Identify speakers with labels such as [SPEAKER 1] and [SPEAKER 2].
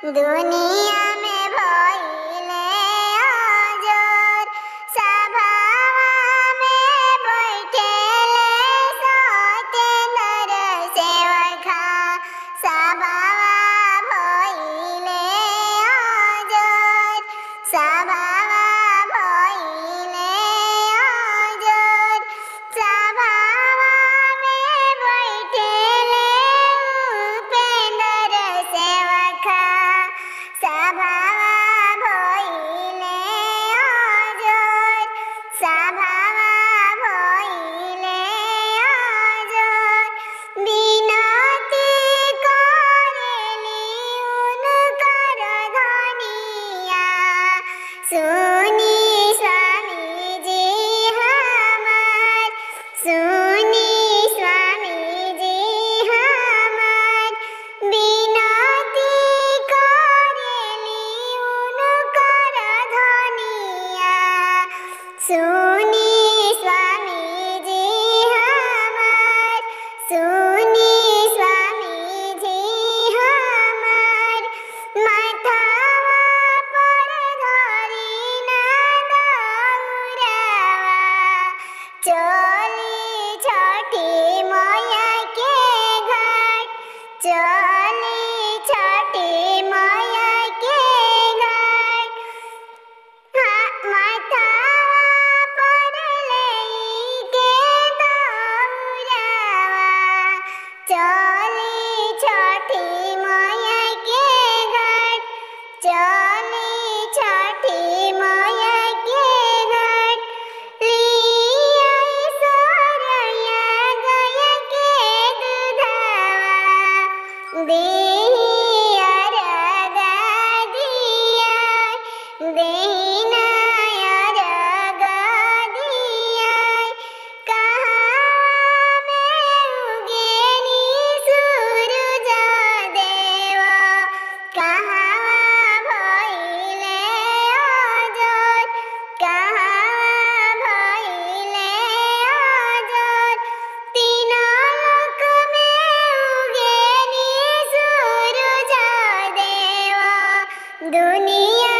[SPEAKER 1] दुनिया में भइले अजोर, सभावा में बैठेले सत्येंद्र सेवका। सभावा भइले अजोर, सभावा भइले अजोर, सभावा में बैठेले उपेंद्र सेवका। सभावा भइले अजोर, सभावा भइले अजोर, विनती करेली उनकर धनिया। सुनी स्वामी जी हमार, सुनी स्वामी जी हमार, विनती करेली उनकर धनिया। सुनी स्वामी जी हमार, सुनी स्वामी जी हमार, माथावा पर धरी ना दौरावा। चली छठी मैया के घाट, चली छठी मैया के घाट, माथावा पर लेके दौरावा। चली छठी मैया के घाट, चली छठी मैया के घाट, लियाई सोरैया गया के दूधावा। देहि अरगा दियाई, देहि नाय अरगा दियाई, कहाँ में उगेनी सूरज देव। कहाँ भइले अजोर, कहाँ भइले अजोर, तीन लोक में उगेनी सूरज देव। दुनिया